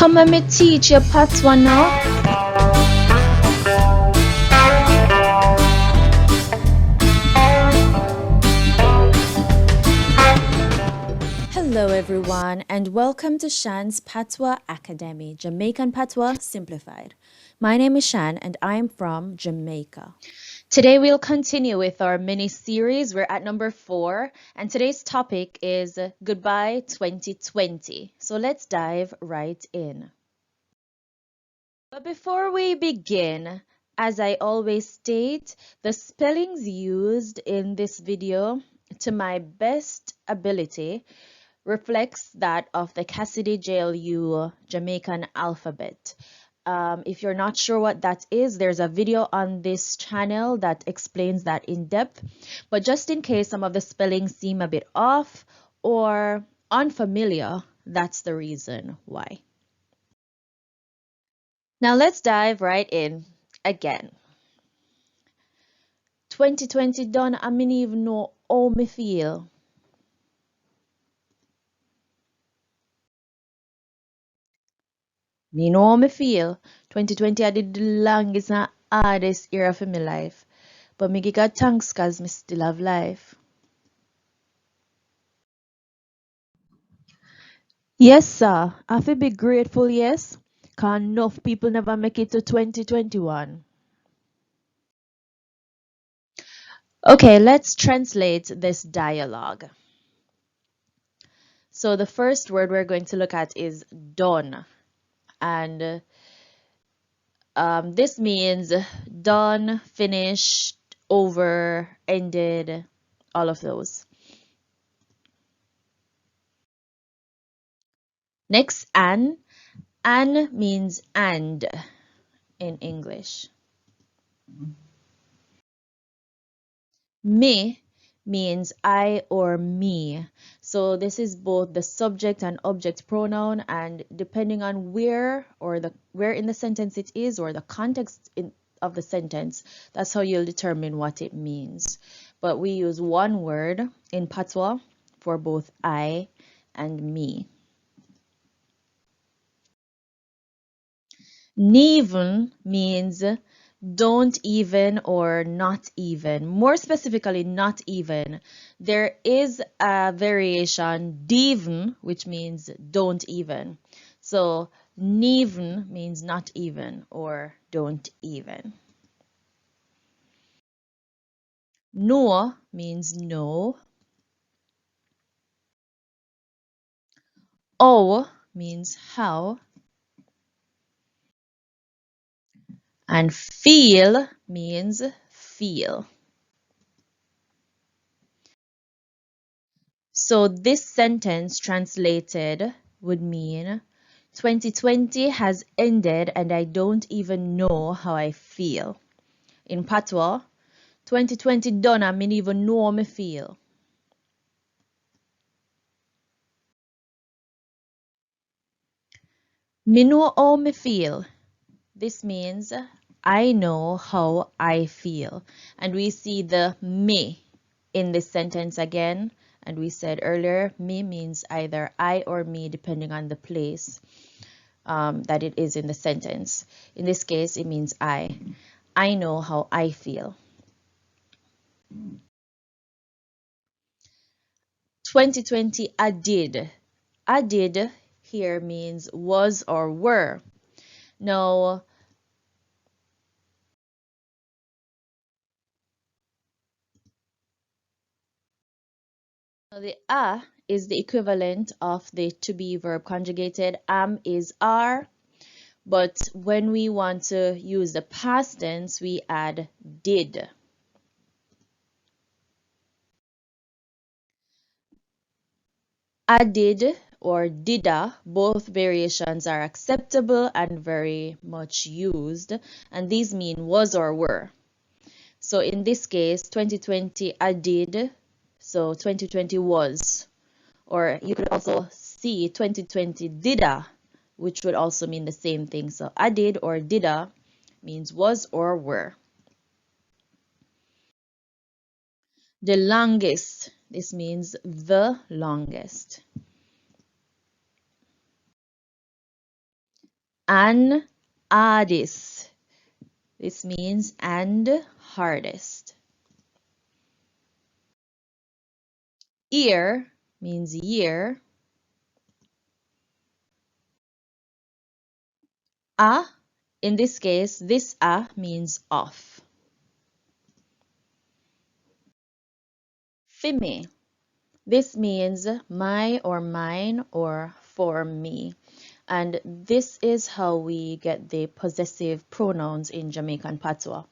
Come and me teach you Patwa now. Hello everyone and welcome to Shan's Patwa Academy, Jamaican Patois Simplified. My name is Shan and I'm from Jamaica. Today we'll continue with our mini series. We're at number 4 and today's topic is Goodbye 2020. So let's dive right in. But before we begin, as I always state, the spellings used in this video to my best ability reflects that of the Cassidy JLU Jamaican alphabet. If you're not sure what that is, there's a video on this channel that explains that in depth. But just in case some of the spellings seem a bit off or unfamiliar, that's the reason why. Now let's dive right in again. 2020 done, I mean even know how me feel. Me know how me feel. 2020 I did the longest and hardest year of my life. But me give God thanks cause me still have life. Yes, sir. I feel be grateful, yes. Cause enough people never make it to 2021. Okay, let's translate this dialogue. So the first word we're going to look at is done. And this means done, finished, over, ended, all of those. Next, an. An means and in English. Me means I or me. So this is both the subject and object pronoun, and depending on where in the sentence it is or the context of the sentence, that's how you'll determine what it means. But we use one word in Patwa for both I and me. Neven means don't even or not even. More specifically, not even. There is a variation, deven, which means don't even. So, neven means not even or don't even. No means no. O means how. And feel means feel. So this sentence translated would mean 2020 has ended and I don't even know how I feel. In Patwa, 2020 done, I mean even know how me feel. Me know how me feel. This means I know how I feel. And we see the me in this sentence again. And we said earlier, me means either I or me depending on the place that it is in the sentence. In this case, it means I. I know how I feel. 2020, I did. I did here means was or were. Now, the a is the equivalent of the to be verb conjugated. Am is are. But when we want to use the past tense, we add did. I did or dida, both variations are acceptable and very much used, and these mean was or were. So in this case, 2020 I did, so 2020 was. Or you could also see 2020 dida, which would also mean the same thing. So I did or dida means was or were. The longest, this means the longest. An hardest. This means and hardest. Ear means year. A, in this case, this a means off. Fimi. This means my or mine or for me. And this is how we get the possessive pronouns in Jamaican Patois.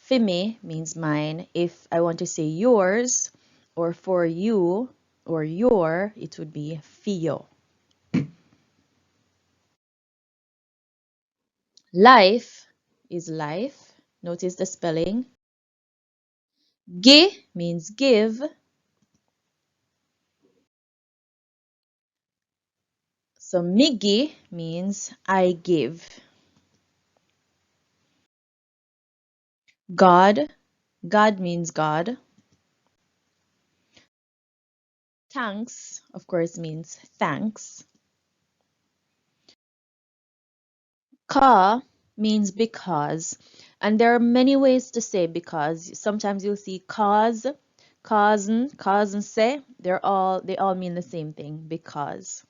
Fimi means mine. If I want to say yours or for you or your, it would be fio. Life is life. Notice the spelling. Gi means give. So migi means I give. God, God means God. Thanks, of course, means thanks. Ka means because, and there are many ways to say because. Sometimes you'll see cause, cause and say. They all mean the same thing, because.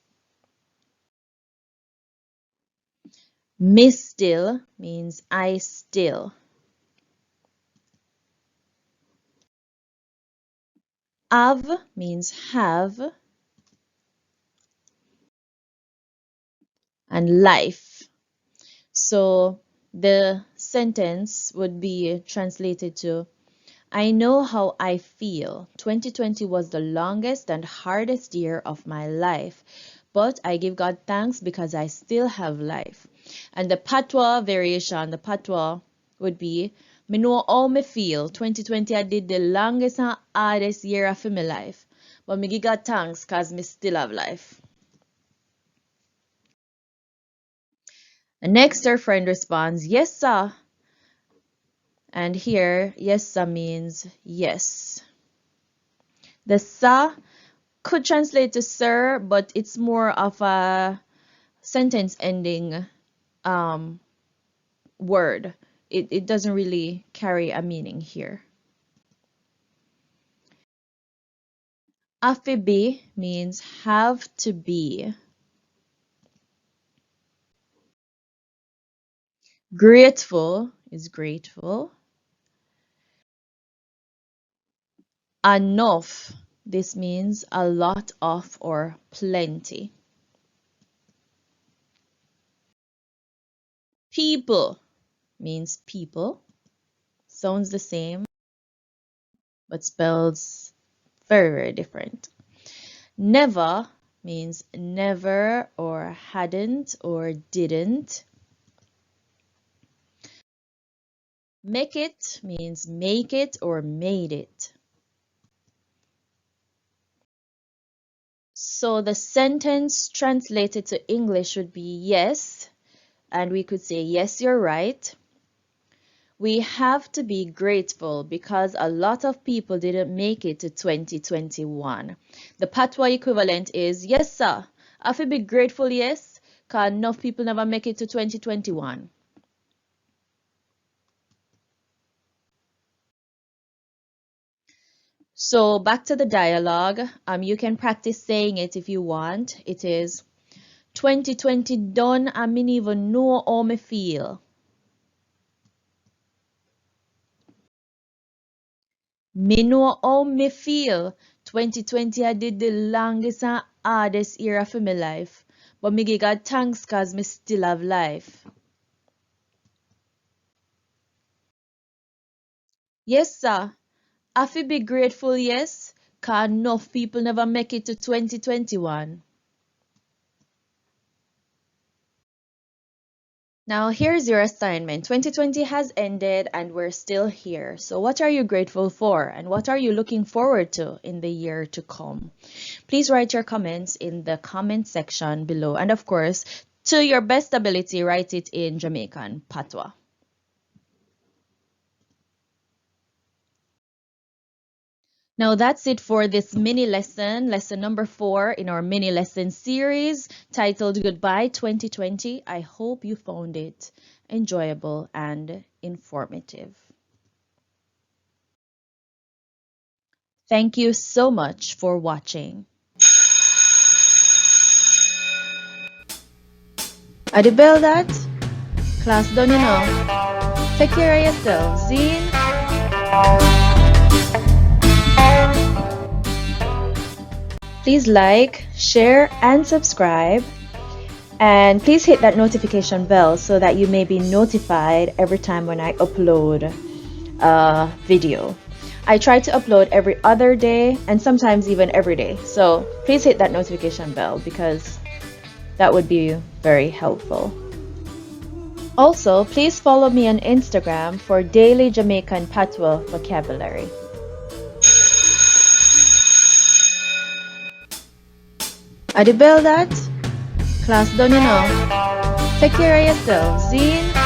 Me still means I still. Av means have, and life. So the sentence would be translated to, I know how I feel. 2020 was the longest and hardest year of my life, but I give God thanks because I still have life. And the Patwa variation, the Patwa would be, me know how me feel. 2020 I did the longest and hardest year of my life, but me give God thanks because me still have life. And next our friend responds, yes sir. And here, yes sir means yes. The sa could translate to sir, but it's more of a sentence ending word. It doesn't really carry a meaning here. Afibi means have to be. Grateful is grateful. Enough, this means a lot of or plenty. People means people. Sounds the same, but spells very, very different. Never means never or hadn't or didn't. Make it means make it or made it. So the sentence translated to English would be yes, and we could say yes, you're right. We have to be grateful because a lot of people didn't make it to 2021. The Patois equivalent is yes, sir. I have to be grateful, yes, because enough people never make it to 2021. So back to the dialogue. You can practice saying it if you want. It is 2020 done, I mean even know how me feel. Me know how me feel. 2020 I did the longest and hardest year of my life. But me give God thanks cause me still have life. Yes, sir. I feel be grateful, yes, cause enough people never make it to 2021. Now, here's your assignment. 2020 has ended and we're still here. So, what are you grateful for and what are you looking forward to in the year to come? Please write your comments in the comment section below. And of course, to your best ability, write it in Jamaican Patois. Now that's it for this mini lesson, lesson number 4 in our mini lesson series titled Goodbye 2020. I hope you found it enjoyable and informative. Thank you so much for watching. Adi bell that? Class done, you know. Take care of yourself. Zine. Please like, share, and subscribe. And please hit that notification bell so that you may be notified every time when I upload a video. I try to upload every other day and sometimes even every day. So please hit that notification bell because that would be very helpful. Also, please follow me on Instagram for daily Jamaican Patois vocabulary. Adi bell that? Class done, you know. Take care of yourself. Zine.